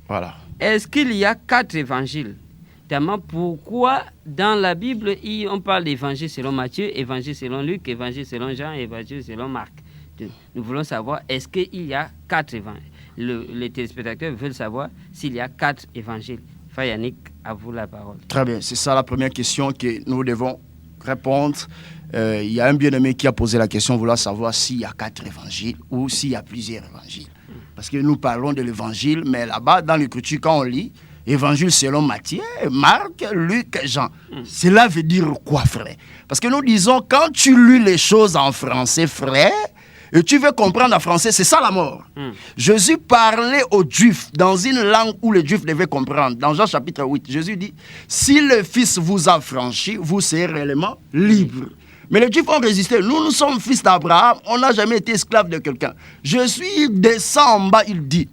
Voilà. Est-ce qu'il y a 4 évangiles? Notamment, pourquoi dans la Bible, on parle d'évangile selon Matthieu, évangile selon Luc, évangile selon Jean, évangile selon Marc? Nous voulons savoir, est-ce qu'il y a 4 évangiles? Les téléspectateurs veulent savoir s'il y a 4 évangiles. Frère Yannick, à vous la parole. Très bien, c'est ça la première question que nous devons répondre. Il y a un bien-aimé qui a posé la question, vouloir savoir s'il y a 4 évangiles ou s'il y a plusieurs évangiles. Parce que nous parlons de l'évangile, mais là-bas, dans l'écriture, quand on lit, évangile selon Matthieu, Marc, Luc, Jean. Cela veut dire quoi, frère? Parce que nous disons, quand tu lis les choses en français, frère, et tu veux comprendre en français, c'est ça la mort. Jésus parlait aux Juifs dans une langue où les Juifs devaient comprendre. Dans Jean chapitre 8, Jésus dit, si le Fils vous a franchi, vous serez réellement libre. Mais les Juifs ont résisté. Nous sommes fils d'Abraham, on n'a jamais été esclave de quelqu'un. Jésus descend en bas, il dit,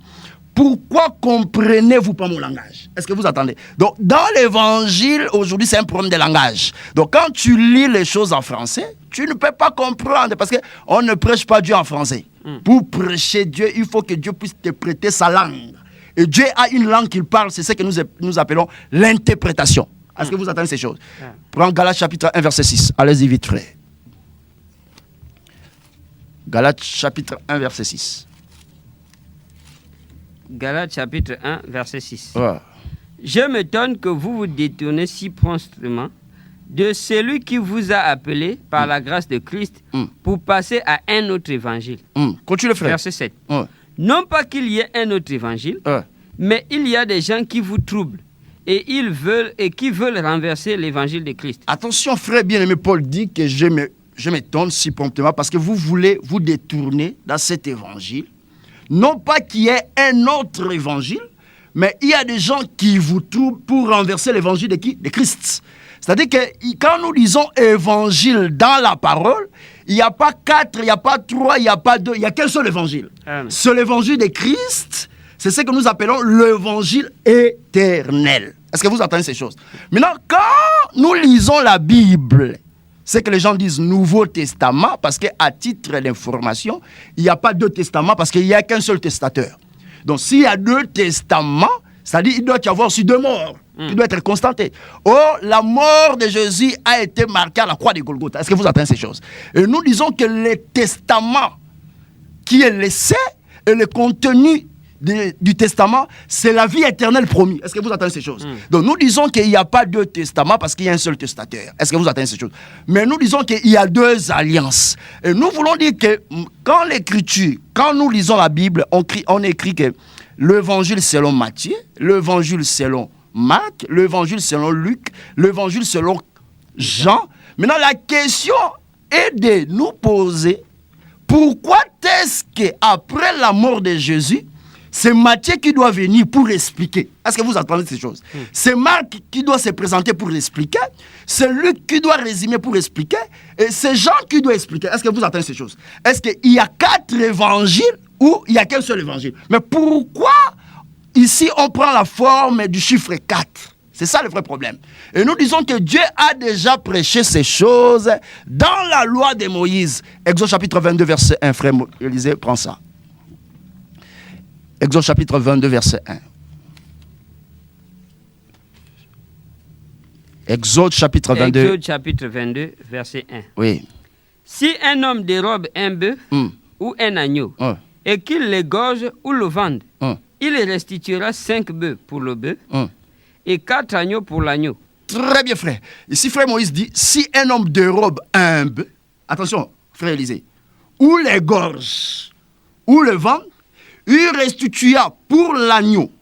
pourquoi comprenez-vous pas mon langage? Est-ce que vous attendez? Donc, dans l'évangile, aujourd'hui, c'est un problème de langage. Donc, quand tu lis les choses en français, tu ne peux pas comprendre parce qu'on ne prêche pas Dieu en français. Pour prêcher Dieu, il faut que Dieu puisse te prêter sa langue. Et Dieu a une langue qu'il parle, c'est ce que nous appelons l'interprétation. Est-ce que vous attendez ces choses? Prends Galates chapitre 1, verset 6. Allez-y vite, frère. Galates chapitre 1, verset 6. Galates chapitre 1, verset 6. Ouais. Je m'étonne que vous vous détournez si promptement de celui qui vous a appelé par la grâce de Christ pour passer à un autre évangile. Continue, frère. Verset 7. Non pas qu'il y ait un autre évangile, mais il y a des gens qui vous troublent et qui veulent renverser l'évangile de Christ. Attention, frère bien-aimé, Paul dit que je m'étonne si promptement parce que vous voulez vous détourner dans cet évangile. Non pas qu'il y ait un autre évangile, mais il y a des gens qui vous troublent pour renverser l'évangile de qui? De Christ. C'est-à-dire que quand nous disons évangile dans la parole, il n'y a pas 4, il n'y a pas 3, il n'y a pas 2, il n'y a qu'un seul évangile. C'est l'évangile de Christ, c'est ce que nous appelons l'évangile éternel. Est-ce que vous entendez ces choses? Maintenant, quand nous lisons la Bible, c'est que les gens disent Nouveau Testament, parce qu'à titre d'information, il n'y a pas 2 testaments, parce qu'il n'y a qu'un seul testateur. Donc, s'il y a 2 testaments, c'est-à-dire qu'il doit y avoir aussi 2 morts, qui doivent être constatés. Or, la mort de Jésus a été marquée à la croix de Golgotha. Est-ce que vous entendez ces choses? Et nous disons que le testament qui est laissé et le contenu du testament, c'est la vie éternelle promise. Est-ce que vous entendez ces choses? Donc nous disons qu'il n'y a pas 2 testaments parce qu'il y a un seul testateur. Est-ce que vous entendez ces choses? Mais nous disons qu'il y a 2 alliances. Et nous voulons dire que quand l'écriture, quand nous lisons la Bible, on écrit que l'évangile selon Matthieu, l'évangile selon Marc, l'évangile selon Luc, l'évangile selon Jean. Maintenant la question est de nous poser pourquoi est-ce qu'après la mort de Jésus, c'est Matthieu qui doit venir pour expliquer. Est-ce que vous entendez ces choses? C'est Marc qui doit se présenter pour expliquer. C'est Luc qui doit résumer pour expliquer. Et c'est Jean qui doit expliquer. Est-ce que vous entendez ces choses? Est-ce qu'il y a 4 évangiles ou il n'y a qu'un seul évangile? Mais pourquoi ici on prend la forme du chiffre 4? C'est ça le vrai problème. Et nous disons que Dieu a déjà prêché ces choses dans la loi de Moïse. Exode chapitre 22, verset 1. Frère Élisée, prends ça. Exode chapitre 22, verset 1. Exode chapitre 22. Exode chapitre 22, verset 1. Oui. Si un homme dérobe un bœuf ou un agneau et qu'il l'égorge ou le vende, il restituera 5 bœufs pour le bœuf et 4 agneaux pour l'agneau. Très bien, frère. Ici, frère Moïse dit, si un homme dérobe un bœuf, attention, frère Élisée, ou l'égorge ou le vend, il restituera pour l'agneau.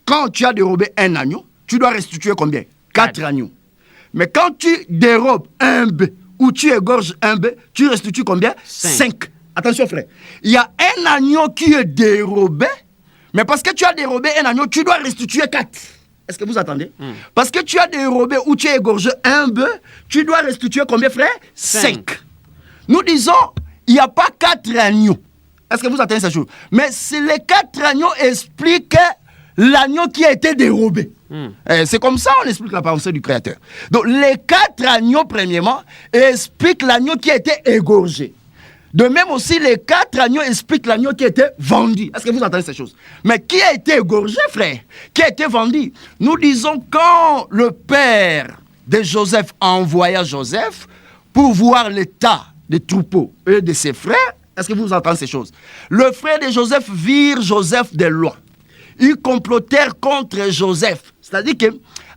Quand tu as dérobé un agneau, tu dois restituer combien? 4 agneaux. Mais quand tu dérobes un bœuf ou tu égorges un bœuf, tu restitues combien? 5. Attention, frère. Il y a un agneau qui est dérobé, mais parce que tu as dérobé un agneau, tu dois restituer 4. Est-ce que vous attendez? Parce que tu as dérobé ou tu as égorgé un bœuf, tu dois restituer combien, frère? 5. Nous disons, il n'y a pas 4 agneaux. Est-ce que vous attendez cette chose? Mais c'est les 4 agneaux expliquent l'agneau qui a été dérobé. C'est comme ça on explique la pensée du Créateur. Donc les 4 agneaux, premièrement, expliquent l'agneau qui a été égorgé. De même aussi, les 4 agneaux expliquent l'agneau qui a été vendu. Est-ce que vous entendez ces choses? Mais qui a été égorgé, frère? Qui a été vendu? Nous disons quand le père de Joseph envoya Joseph pour voir l'état des troupeaux et de ses frères. Est-ce que vous entendez ces choses? Le frère de Joseph virent Joseph de loin. Ils complotèrent contre Joseph. C'est-à-dire que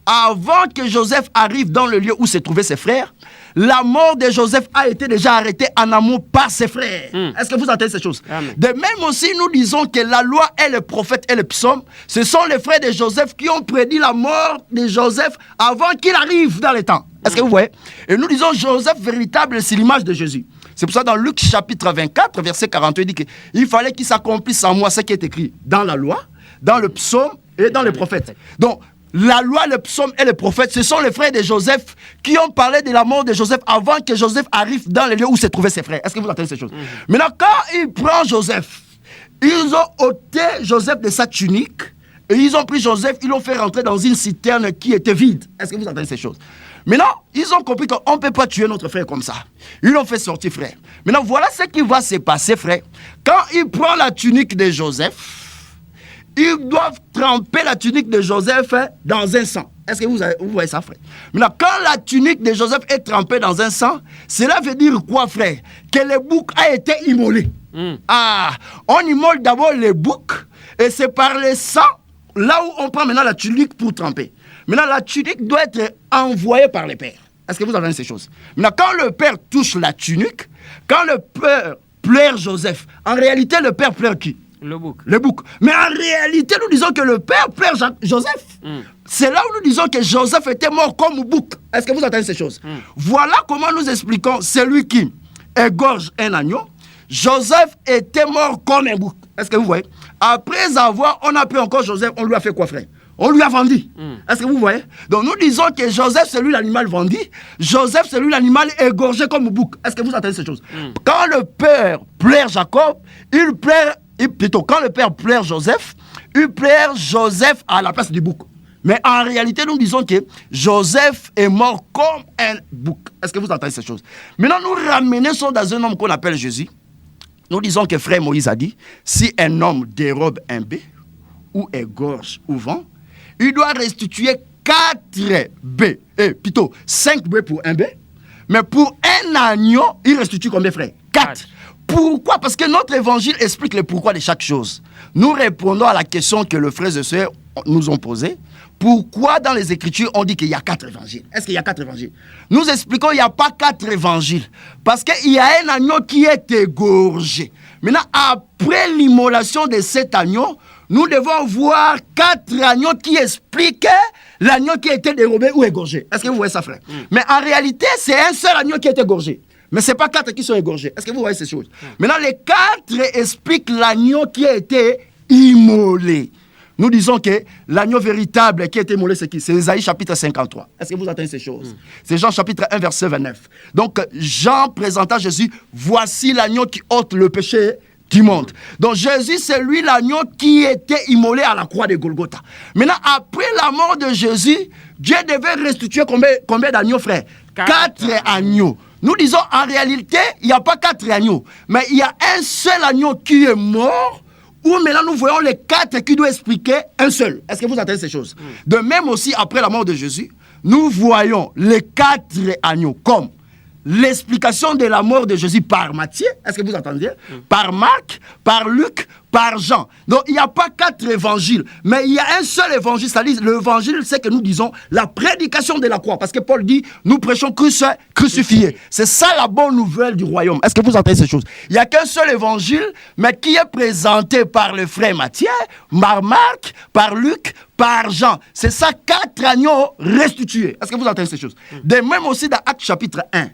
avant que Joseph arrive dans le lieu où se trouvaient ses frères, la mort de Joseph a été déjà arrêtée en amont par ses frères. Est-ce que vous entendez ces choses? Amen. De même aussi, nous disons que la loi et le prophète et le psaume, ce sont les frères de Joseph qui ont prédit la mort de Joseph avant qu'il arrive dans les temps. Est-ce que vous voyez? Et nous disons Joseph véritable, c'est l'image de Jésus. C'est pour ça dans Luc chapitre 24, verset 48, il dit qu'il fallait qu'il s'accomplisse en moi ce qui est écrit dans la loi, dans le psaume et dans les prophètes. Donc, la loi, le psaume et les prophètes, ce sont les frères de Joseph qui ont parlé de la mort de Joseph avant que Joseph arrive dans le lieu où se trouvaient ses frères. Est-ce que vous entendez ces choses? Maintenant, quand il prend Joseph, ils ont ôté Joseph de sa tunique et ils ont pris Joseph, ils l'ont fait rentrer dans une citerne qui était vide. Est-ce que vous entendez ces choses? Maintenant, ils ont compris qu'on ne peut pas tuer notre frère comme ça. Ils l'ont fait sortir, frère. Maintenant, voilà ce qui va se passer, frère. Quand il prend la tunique de Joseph, ils doivent tremper la tunique de Joseph dans un sang. Est-ce que vous voyez ça, frère? Maintenant, quand la tunique de Joseph est trempée dans un sang, cela veut dire quoi, frère? Que le bouc a été immolé. Ah, on immole d'abord le bouc, et c'est par le sang, là où on prend maintenant la tunique pour tremper. Maintenant, la tunique doit être envoyée par le père. Est-ce que vous entendez ces choses? Maintenant, quand le père touche la tunique, quand le père pleure Joseph, en réalité, le père pleure qui? Le bouc. Le bouc. Mais en réalité, nous disons que le père pleure Joseph. C'est là où nous disons que Joseph était mort comme bouc. Est-ce que vous entendez ces choses? Voilà comment nous expliquons celui qui égorge un agneau. Joseph était mort comme un bouc. Est-ce que vous voyez? Après avoir, on a pris encore Joseph, on lui a fait quoi, frère? On lui a vendu. Est-ce que vous voyez? Donc nous disons que Joseph, c'est lui l'animal vendu. Joseph, c'est lui l'animal égorgé comme bouc. Est-ce que vous entendez ces choses? Quand le père pleure Jacob, il pleure... Plutôt, quand le père pleure Joseph, il pleure Joseph à la place du bouc. Mais en réalité, nous disons que Joseph est mort comme un bouc. Est-ce que vous entendez ces choses? Maintenant, nous ramenons dans un homme qu'on appelle Jésus. Nous disons que frère Moïse a dit, si un homme dérobe un bœuf, ou égorge ou vend, il doit restituer 4 bœufs, plutôt 5 bœufs pour un bœuf, mais pour un agneau, il restitue combien, frère? 4. Pourquoi? Parce que notre évangile explique le pourquoi de chaque chose. Nous répondons à la question que les frères et sœurs nous ont posée. Pourquoi dans les Écritures on dit qu'il y a 4 évangiles? Est-ce qu'il y a 4 évangiles? Nous expliquons qu'il n'y a pas 4 évangiles. Parce qu'il y a un agneau qui est égorgé. Maintenant, après l'immolation de cet agneau, nous devons voir 4 agneaux qui expliquent l'agneau qui a été dérobé ou égorgé. Est-ce que vous voyez ça, frère? Mais en réalité, c'est un seul agneau qui a été égorgé. Mais ce n'est pas 4 qui sont égorgés. Est-ce que vous voyez ces choses? Maintenant, les 4 expliquent l'agneau qui a été immolé. Nous disons que l'agneau véritable qui a été immolé, c'est qui? C'est Ésaïe chapitre 53. Est-ce que vous entendez ces choses? C'est Jean chapitre 1, verset 29. Donc, Jean présenta Jésus, voici l'agneau qui ôte le péché du monde. Donc, Jésus, c'est lui l'agneau qui était immolé à la croix de Golgotha. Maintenant, après la mort de Jésus, Dieu devait restituer combien d'agneaux, frère? 4 agneaux. Nous disons, en réalité, il n'y a pas 4 agneaux, mais il y a un seul agneau qui est mort, où maintenant nous voyons les 4 qui doivent expliquer un seul. Est-ce que vous entendez ces choses? De même aussi, après la mort de Jésus, nous voyons les 4 agneaux comme l'explication de la mort de Jésus par Matthieu, est-ce que vous entendez? Par Marc, par Luc, par Jean. Donc il n'y a pas 4 évangiles, mais il y a un seul évangile, c'est-à-dire l'évangile, c'est que nous disons la prédication de la croix, parce que Paul dit, nous prêchons Christ crucifié. C'est ça la bonne nouvelle du royaume. Est-ce que vous entendez ces choses? Il n'y a qu'un seul évangile, mais qui est présenté par le frère Matthieu, par Marc, par Luc, par Jean. C'est ça, 4 agneaux restitués. Est-ce que vous entendez ces choses? De même aussi dans Actes chapitre 1.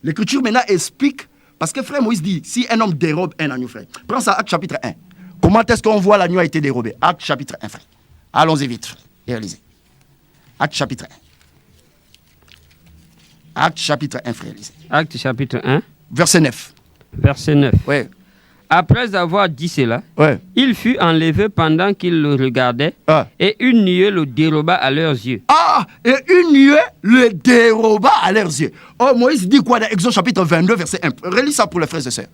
L'Écriture maintenant explique, parce que frère Moïse dit, si un homme dérobe un agneau, frère, prends ça, Acte chapitre 1. Comment est-ce qu'on voit l'agneau a été dérobé? Acte chapitre 1, frère. Allons-y vite, frère. Et lisez. Acte chapitre 1. Acte chapitre 1, frère, lisez. Acte chapitre 1. Verset 9. Verset 9. Ouais. Après avoir dit cela, Ouais. il fut enlevé pendant qu'ils le regardaient, et une nuée le déroba à leurs yeux. Ah, et une nuée le déroba à leurs yeux. Oh, Moïse dit quoi dans Exode chapitre 22, verset 1? Relis ça pour les frères et sœurs.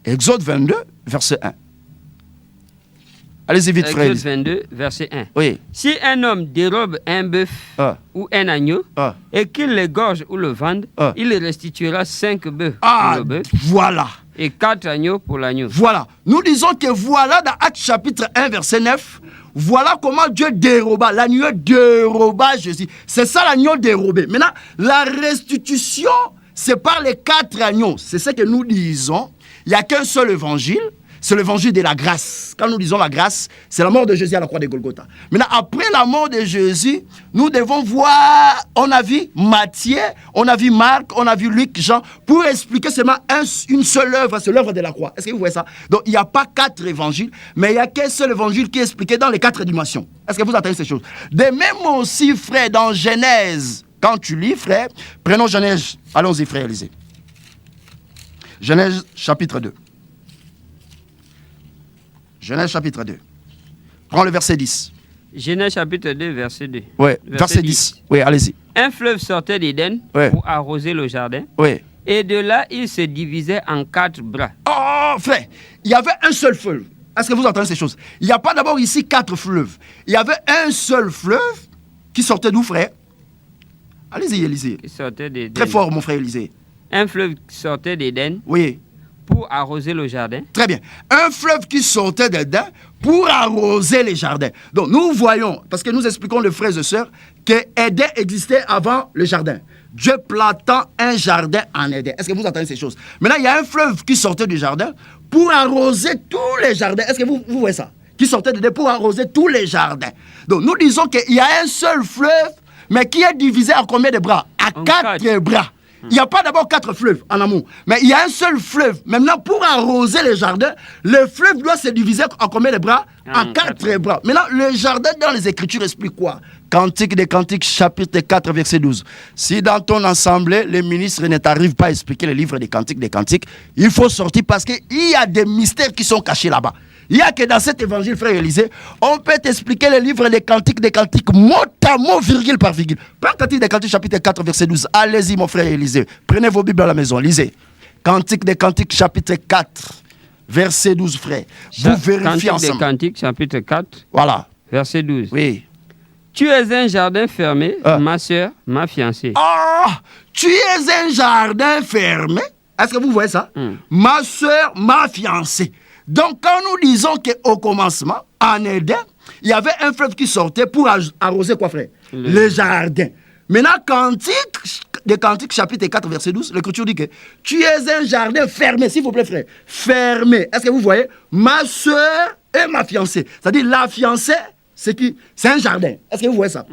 Exode 22, verset 1. Allez-y vite, frère. Exode 22, verset 1. Oui. Si un homme dérobe un bœuf ou un agneau et qu'il l'égorge ou le vende, il restituera 5 bœufs pour le bœuf voilà. et 4 agneaux pour l'agneau. Voilà. Nous disons que voilà dans Actes chapitre 1, verset 9, voilà comment Dieu déroba, l'agneau déroba Jésus. C'est ça l'agneau dérobé. Maintenant, la restitution, c'est par les 4 agneaux. C'est ce que nous disons. Il n'y a qu'un seul évangile. C'est l'évangile de la grâce. Quand nous disons la grâce, c'est la mort de Jésus à la croix de Golgotha. Maintenant, après la mort de Jésus, nous devons voir, on a vu Matthieu, on a vu Marc, on a vu Luc, Jean, pour expliquer seulement une seule œuvre, c'est l'œuvre de la croix. Est-ce que vous voyez ça? Donc, il n'y a pas 4 évangiles, mais il n'y a qu'un seul évangile qui est expliqué dans les 4 dimensions. Est-ce que vous entendez ces choses? De même aussi, frère, dans Genèse, quand tu lis, frère, prenons Genèse, allons-y, frère Élisée. Genèse, chapitre 2. Genèse chapitre 2. Prends le verset 10. Genèse chapitre 2, verset 2. Oui, verset 10. Oui, allez-y. Un fleuve sortait d'Éden pour arroser le jardin. Oui. Et de là, il se divisait en 4 bras. Oh, frère, il y avait un seul fleuve. Est-ce que vous entendez ces choses? Il n'y a pas d'abord ici 4 fleuves. Il y avait un seul fleuve qui sortait d'où, frère? Allez-y, Élisée. Qui sortait d'Éden. Très fort, mon frère Élisée. Un fleuve qui sortait d'Éden. Oui. Pour arroser le jardin. Très bien. Un fleuve qui sortait d'Éden pour arroser les jardins. Donc nous voyons, parce que nous expliquons les frères et sœurs, que Éden existait avant le jardin. Dieu plantant un jardin en Éden. Est-ce que vous entendez ces choses? Maintenant, il y a un fleuve qui sortait du jardin pour arroser tous les jardins. Est-ce que vous voyez ça? Qui sortait d'Éden pour arroser tous les jardins. Donc nous disons qu'il y a un seul fleuve, mais qui est divisé en combien de bras? À 4 bras. Il n'y a pas d'abord 4 fleuves en amour, mais il y a un seul fleuve. Maintenant, pour arroser les jardins, le fleuve doit se diviser en combien de bras? En 4 bras. Maintenant, le jardin dans les Écritures explique quoi? Cantique des Cantiques, chapitre 4, verset 12. Si dans ton assemblée, les ministres ne t'arrivent pas à expliquer le livre des Cantiques, il faut sortir parce qu'il y a des mystères qui sont cachés là-bas. Il n'y a que dans cet évangile, frère Élisée, on peut t'expliquer le livre des Cantiques, mot à mot, virgule par virgule. Prends Cantique des Cantiques, chapitre 4, verset 12. Allez-y, mon frère Élisée. Prenez vos Bibles à la maison, lisez. Cantique des Cantiques, chapitre 4, verset 12, frère. Vous vérifiez ensemble. Cantique des Cantiques, chapitre 4, voilà. Verset 12. Oui. Tu es un jardin fermé, ma soeur, ma fiancée. Ah, tu es un jardin fermé. Est-ce que vous voyez ça? Ma soeur, ma fiancée. Donc, quand nous disons qu'au commencement, en Éden, il y avait un fleuve qui sortait pour arroser quoi, frère? Le jardin. Maintenant, Cantique, chapitre 4, verset 12, l'Écriture dit que tu es un jardin fermé, s'il vous plaît, frère. Fermé. Est-ce que vous voyez? Ma soeur et ma fiancée. C'est-à-dire, la fiancée, c'est un jardin. Est-ce que vous voyez ça?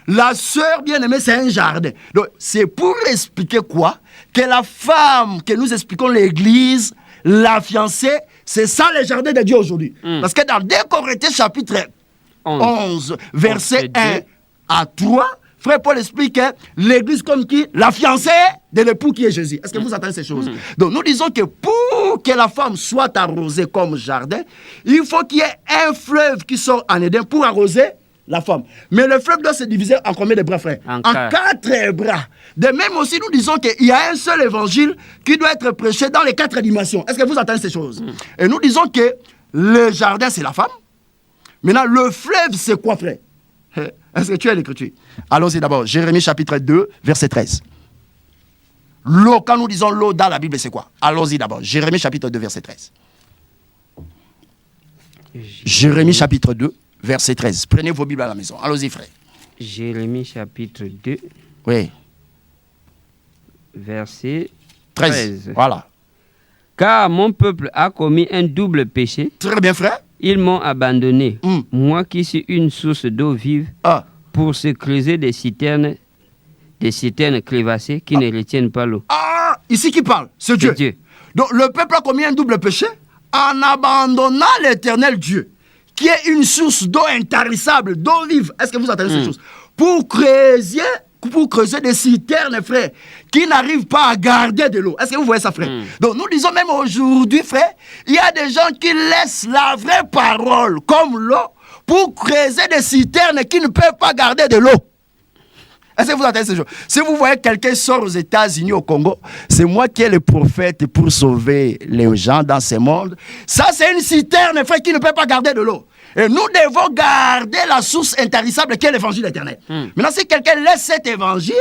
La sœur bien-aimée, c'est un jardin. Donc, c'est pour expliquer quoi? Que la femme que nous expliquons l'église, la fiancée, c'est ça le jardin de Dieu aujourd'hui. Parce que dans 2 Corinthiens chapitre 11, verset 1 à 3, frère Paul explique l'église comme qui? La fiancée de l'époux qui est Jésus. Est-ce que vous entendez ces choses? Donc nous disons que pour que la femme soit arrosée comme jardin, il faut qu'il y ait un fleuve qui sort en Éden pour arroser la femme. Mais le fleuve doit se diviser en combien de bras, frère? En 4 bras. De même aussi, nous disons qu'il y a un seul évangile qui doit être prêché dans les 4 dimensions. Est-ce que vous entendez ces choses? Et nous disons que le jardin, c'est la femme. Maintenant, le fleuve, c'est quoi, frère? Est-ce que tu as l'écriture? Allons-y d'abord. Jérémie chapitre 2, verset 13. L'eau, quand nous disons l'eau dans la Bible, c'est quoi? Allons-y d'abord. Jérémie chapitre 2, verset 13. Jérémie chapitre 2, verset 13. Prenez vos Bibles à la maison. Allons-y, frère. Jérémie chapitre 2. Oui. Verset 13. Voilà. Car mon peuple a commis un double péché. Très bien, frère. Ils m'ont abandonné, moi qui suis une source d'eau vive, pour se creuser des citernes crevassées qui ne retiennent pas l'eau. Ah, ici qui parle, c'est Dieu. Donc le peuple a commis un double péché en abandonnant l'éternel Dieu, qui est une source d'eau intarissable, d'eau vive. Est-ce que vous entendez ces choses? Pour creuser des citernes, frère, qui n'arrivent pas à garder de l'eau. Est-ce que vous voyez ça, frère? Donc nous disons même aujourd'hui, frère, il y a des gens qui laissent la vraie parole comme l'eau pour creuser des citernes qui ne peuvent pas garder de l'eau. Est-ce que vous entendez ces choses? Si vous voyez quelqu'un sort aux États-Unis, au Congo, c'est moi qui ai le prophète pour sauver les gens dans ce monde. Ça, c'est une citerne, frère, qui ne peut pas garder de l'eau. Et nous devons garder la source intarissable qui est l'évangile éternel. Maintenant, si quelqu'un laisse cet évangile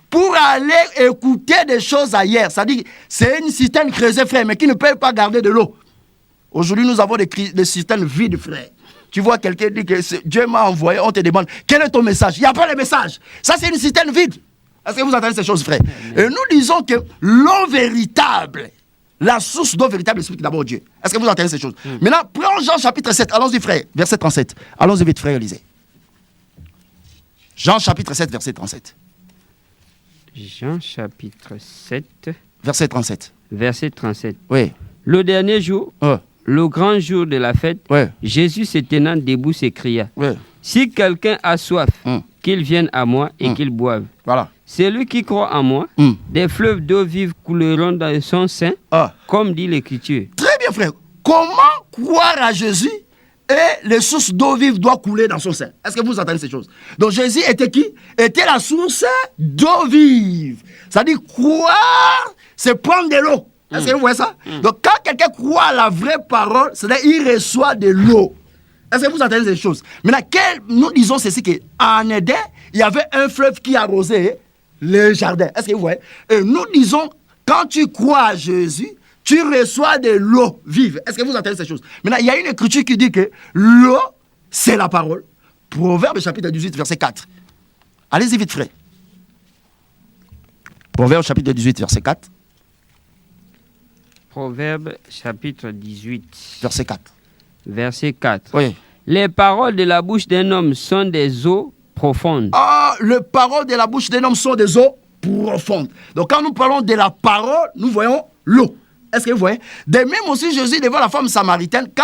pour aller écouter des choses ailleurs, c'est-à-dire c'est une citerne creusée, frère, mais qui ne peut pas garder de l'eau. Aujourd'hui, nous avons des citernes vides, frère. Tu vois quelqu'un dit que Dieu m'a envoyé, on te demande quel est ton message. Il n'y a pas de message. Ça, c'est une citerne vide. Est-ce que vous entendez ces choses, frère? Et nous disons que l'eau véritable, la source d'eau véritable, c'est d'abord Dieu. Est-ce que vous entendez ces choses? Maintenant, prenons Jean chapitre 7. Allons-y, frère. Verset 37. Allons-y vite, frère, lisez. Jean chapitre 7, verset 37. Jean chapitre 7. Verset 37. Verset 37. Oui. Le dernier jour, le grand jour de la fête, Jésus se tenant debout s'écria, si quelqu'un a soif, qu'il vienne à moi et qu'il boive. Voilà. Celui qui croit en moi, des fleuves d'eau vive couleront dans son sein, comme dit l'Écriture. Très bien, frère. Comment croire à Jésus et les sources d'eau vive doivent couler dans son sein? Est-ce que vous entendez ces choses? Donc Jésus était qui? Était la source d'eau vive. C'est-à-dire croire, c'est prendre de l'eau. Est-ce que vous voyez ça? Donc quand quelqu'un croit à la vraie parole, c'est-à-dire il reçoit de l'eau. Est-ce que vous entendez ces choses? Maintenant, nous disons ceci, qu'en Éden, il y avait un fleuve qui arrosait le jardin. Est-ce que vous voyez? Et nous disons, quand tu crois à Jésus, tu reçois de l'eau vive. Est-ce que vous entendez ces choses? Maintenant, il y a une écriture qui dit que l'eau, c'est la parole. Proverbe chapitre 18, verset 4. Allez-y vite, frère. Proverbe chapitre 18, verset 4. Proverbe chapitre 18. Verset 4. Verset 4. Oui. Les paroles de la bouche d'un homme sont des eaux profondes. Les paroles de la bouche d'un homme sont des eaux profondes. Donc quand nous parlons de la parole, nous voyons l'eau. Est-ce que vous voyez? De même aussi Jésus devant la femme samaritaine, quand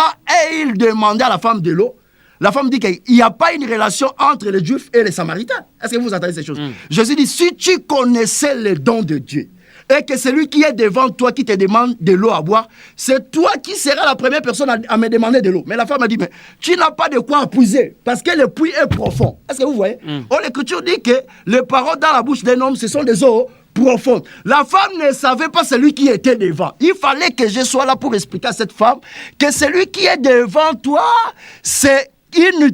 il demandait à la femme de l'eau, la femme dit qu'il n'y a pas une relation entre les Juifs et les Samaritains. Est-ce que vous entendez ces choses? Jésus dit, si tu connaissais les dons de Dieu, et que celui qui est devant toi, qui te demande de l'eau à boire, c'est toi qui seras la première personne à me demander de l'eau. Mais la femme a dit, mais tu n'as pas de quoi puiser, parce que le puits est profond. Est-ce que vous voyez? L'Écriture dit que les paroles dans la bouche d'un homme, ce sont des eaux profondes. La femme ne savait pas celui qui était devant. Il fallait que je sois là pour expliquer à cette femme que celui qui est devant toi, c'est une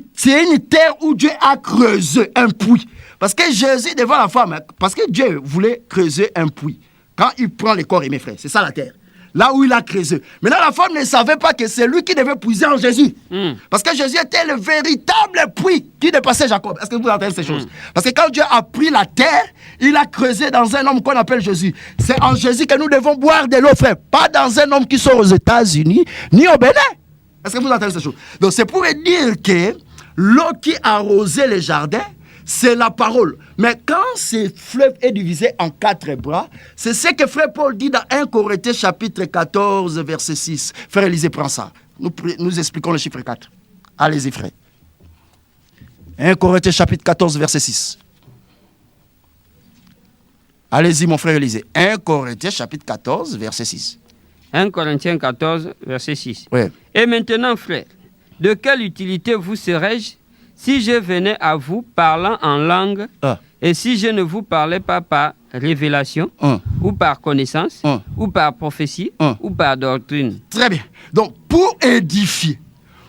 terre où Dieu a creusé un puits. Parce que Jésus devant la femme, parce que Dieu voulait creuser un puits. Quand il prend les corps et mes frères, c'est ça la terre. Là où il a creusé. Maintenant, la femme ne savait pas que c'est lui qui devait puiser en Jésus. Parce que Jésus était le véritable puits qui dépassait Jacob. Est-ce que vous entendez ces choses? Parce que quand Dieu a pris la terre, il a creusé dans un homme qu'on appelle Jésus. C'est en Jésus que nous devons boire de l'eau, frère. Pas dans un homme qui sort aux États-Unis, ni au Bénin. Est-ce que vous entendez ces choses? Donc c'est pour dire que l'eau qui arrosait les jardins, c'est la parole. Mais quand ce fleuve est divisé en 4 bras, c'est ce que frère Paul dit dans 1 Corinthiens chapitre 14, verset 6. Frère Élisée, prends ça. Nous expliquons le chiffre 4. Allez-y, frère. 1 Corinthiens chapitre 14, verset 6. Allez-y, mon frère Élisée. 1 Corinthiens chapitre 14, verset 6. 1 Corinthiens 14, verset 6. Oui. Et maintenant, frère, de quelle utilité vous serais-je si je venais à vous parlant en langue, et si je ne vous parlais pas par révélation, ou par connaissance, ou par prophétie, ou par doctrine? Très bien. Donc, pour édifier,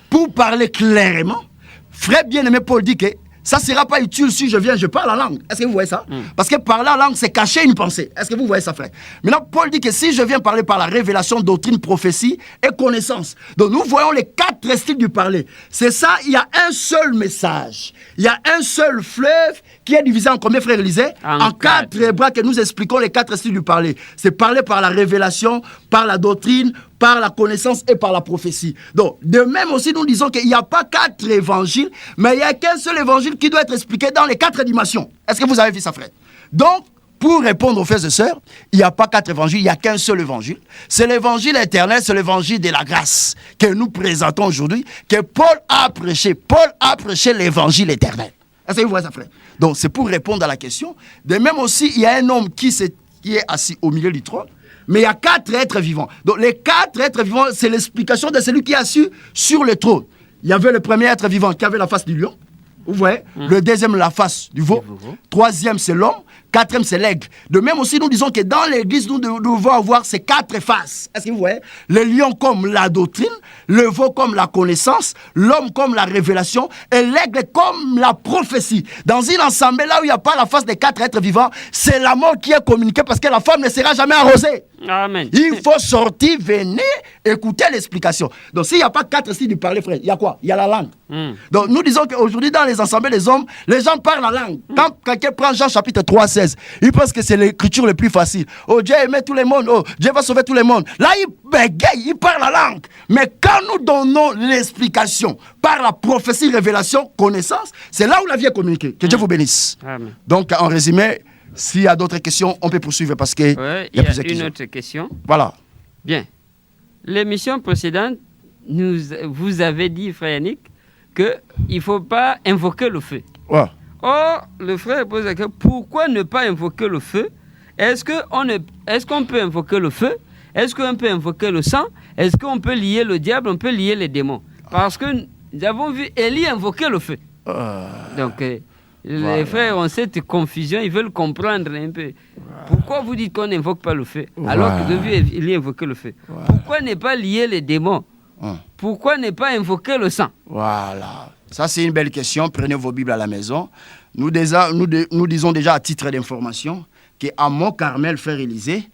pour parler clairement, frère bien-aimé Paul dit que ça ne sera pas utile si je viens, je parle la langue. Est-ce que vous voyez ça? Parce que parler la langue, c'est cacher une pensée. Est-ce que vous voyez ça, frère? Maintenant, Paul dit que si je viens parler par la révélation, doctrine, prophétie et connaissance. Donc, nous voyons les 4 styles du parler. C'est ça, il y a un seul message. Il y a un seul fleuve qui est divisé en combien, frère Élisée? En 4 bras que nous expliquons les 4 styles du parler. C'est parler par la révélation, par la doctrine, par la connaissance et par la prophétie. Donc, de même aussi, nous disons qu'il n'y a pas 4 évangiles, mais il n'y a qu'un seul évangile qui doit être expliqué dans les 4 dimensions. Est-ce que vous avez vu ça, frère? Donc, pour répondre aux frères et sœurs, il n'y a pas 4 évangiles, il n'y a qu'un seul évangile. C'est l'évangile éternel, c'est l'évangile de la grâce que nous présentons aujourd'hui, que Paul a prêché. Paul a prêché l'évangile éternel. Est-ce que vous voyez ça, frère? Donc, c'est pour répondre à la question. De même aussi, il y a un homme qui est assis au milieu du trône. Mais il y a 4 êtres vivants. Donc les 4 êtres vivants, c'est l'explication de celui qui est assis sur le trône. Il y avait le premier être vivant qui avait la face du lion. Vous voyez? Le deuxième, la face du veau. Troisième, c'est l'homme. Quatrième, c'est l'aigle. De même aussi, nous disons que dans l'église, nous devons avoir ces 4 faces. Est-ce que vous voyez? Le lion comme la doctrine, le veau comme la connaissance, l'homme comme la révélation et l'aigle comme la prophétie. Dans une assemblée, là où il n'y a pas la face des 4 êtres vivants, c'est la mort qui est communiquée parce que la femme ne sera jamais arrosée. Amen. Il faut sortir, venir, écouter l'explication. Donc, s'il n'y a pas 4 styles de parler, frère, il y a quoi? Il y a la langue. Donc, nous disons qu'aujourd'hui, dans les assemblées des hommes, les gens parlent la langue. Quand quelqu'un prend Jean chapitre 3, 16, il pense que c'est l'écriture le plus facile. Oh, Dieu aimait tout le monde. Oh, Dieu va sauver tout le monde. Là, il bégaye, il parle la langue. Mais quand nous donnons l'explication par la prophétie, révélation, connaissance, c'est là où la vie est communiquée. Que Dieu vous bénisse. Amen. Donc, en résumé, s'il y a d'autres questions, on peut poursuivre parce qu'il Ouais, y a plusieurs une questions. autre question. Voilà. Bien. L'émission précédente, vous avez dit, frère Yannick, qu'il ne faut pas invoquer le feu. Ouais. Or, le frère pose la question, pourquoi ne pas invoquer le feu? Est-ce qu'on peut invoquer le feu? Est-ce qu'on peut invoquer le sang? Est-ce qu'on peut lier le diable? On peut lier les démons? Parce que nous avons vu Élie invoquer le feu. Donc, les frères ont cette confusion, ils veulent comprendre un peu. Pourquoi vous dites qu'on n'invoque pas le feu alors que vous avez vu Élie invoquer le feu? Pourquoi ne pas lier les démons? Pourquoi ne pas invoquer le sang? Voilà. Ça, c'est une belle question. Prenez vos Bibles à la maison. Nous disons déjà à titre d'information qu'à Mont-Carmel, frère Élisée,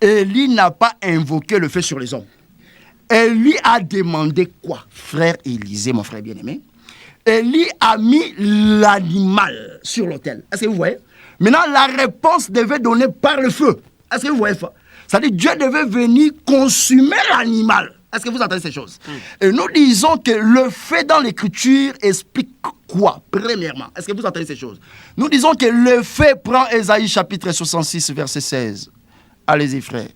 Élie n'a pas invoqué le feu sur les hommes. Élie a demandé quoi, frère Élisée, mon frère bien-aimé? Élie a mis l'animal sur l'autel. Est-ce que vous voyez? Maintenant, la réponse devait donner par le feu. Est-ce que vous voyez ça? C'est-à-dire Dieu devait venir consumer l'animal. Est-ce que vous entendez ces choses? Et nous disons que le fait dans l'écriture explique quoi, premièrement? Est-ce que vous entendez ces choses? Nous disons que le fait prend Ésaïe chapitre 66, verset 16. Allez-y, frère.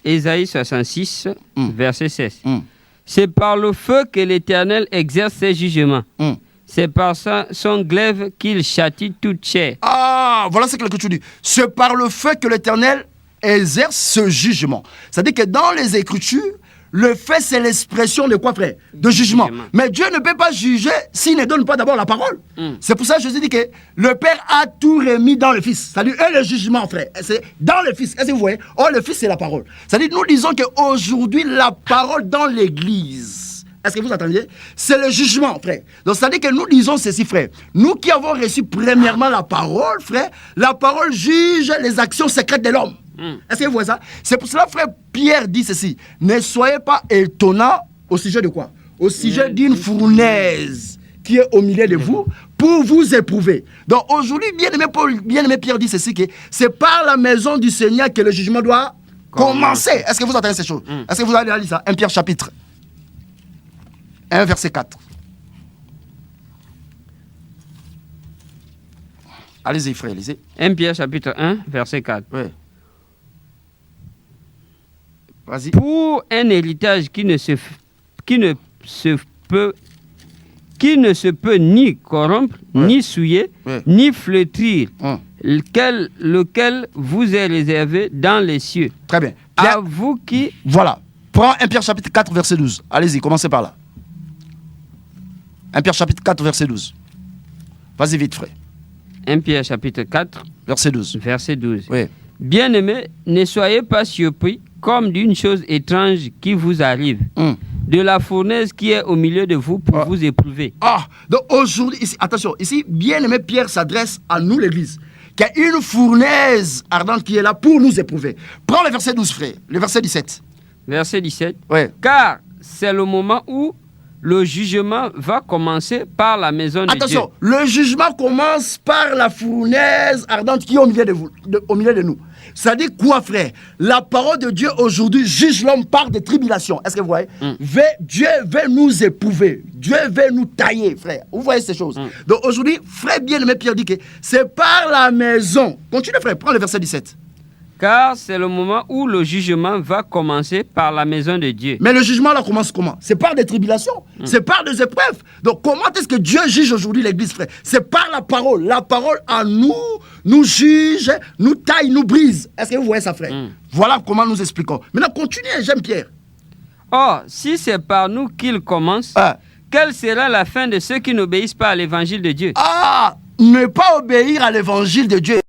Ésaïe 66, verset 16. C'est par le feu que l'Éternel exerce ses jugements. C'est par son glaive qu'il châtie toute chair. Ah, voilà ce que l'Écriture dit. C'est par le feu que l'Éternel exerce ce jugement. C'est-à-dire que dans les Écritures, le fait, c'est l'expression de quoi, frère? De jugement. Mais Dieu ne peut pas juger s'il ne donne pas d'abord la parole. C'est pour ça que Jésus dit que le Père a tout remis dans le Fils. C'est-à-dire, le jugement, frère, c'est dans le Fils. Est-ce que vous voyez? Oh, le Fils, c'est la parole. C'est-à-dire, nous disons qu'aujourd'hui, la parole dans l'Église, est-ce que vous entendez? C'est le jugement, frère. Donc, c'est-à-dire que nous disons ceci, frère. Nous qui avons reçu premièrement la parole, frère, la parole juge les actions secrètes de l'homme. Est-ce que vous voyez ça? C'est pour cela, frère Pierre dit ceci. Ne soyez pas étonnants au sujet de quoi? Au sujet d'une fournaise qui est au milieu de vous pour vous éprouver. Donc, aujourd'hui, bien-aimé Pierre dit ceci, que c'est par la maison du Seigneur que le jugement doit commencer. Est-ce que vous entendez ces choses? Est-ce que vous allez lire ça? 1 Pierre chapitre 1, verset 4. Allez-y, frère, lisez. 1 Pierre chapitre 1, verset 4. Oui. Vas-y. Pour un héritage qui ne se peut ni corrompre, ni souiller, ni flétrir, lequel vous est réservé dans les cieux. Très bien. Pierre, à vous qui... Voilà. Prends 1 Pierre chapitre 4, verset 12. Allez-y, commencez par là. 1 Pierre chapitre 4, verset 12. Vas-y vite, frère. 1 Pierre chapitre 4, verset 12. Verset 12. Oui. Bien-aimés, ne soyez pas surpris comme d'une chose étrange qui vous arrive, de la fournaise qui est au milieu de vous pour vous éprouver. Ah, donc aujourd'hui, ici, attention, ici, bien-aimé Pierre s'adresse à nous, l'Église, qu'il y a une fournaise ardente qui est là pour nous éprouver. Prends le verset 12, frère, le verset 17. Verset 17. Oui. Car c'est le moment où le jugement va commencer par la maison de Dieu. Attention, le jugement commence par la fournaise ardente qui est au milieu de vous, au milieu de nous. Ça dit quoi, frère? La parole de Dieu aujourd'hui juge l'homme par des tribulations. Est-ce que vous voyez? Dieu veut nous éprouver. Dieu veut nous tailler, frère. Vous voyez ces choses? Donc aujourd'hui, frère bien-aimé Pierre dit que c'est par la maison. Continue, frère, prends le verset 17. Car c'est le moment où le jugement va commencer par la maison de Dieu. Mais le jugement là commence comment? C'est par des tribulations, c'est par des épreuves. Donc comment est-ce que Dieu juge aujourd'hui l'Église, frère? C'est par la parole. La parole en nous juge, nous taille, nous brise. Est-ce que vous voyez ça, frère? Voilà comment nous expliquons. Maintenant, continuez, j'aime Pierre. Or, si c'est par nous qu'il commence, Ah. quelle sera la fin de ceux qui n'obéissent pas à l'évangile de Dieu? Ne pas obéir à l'évangile de Dieu.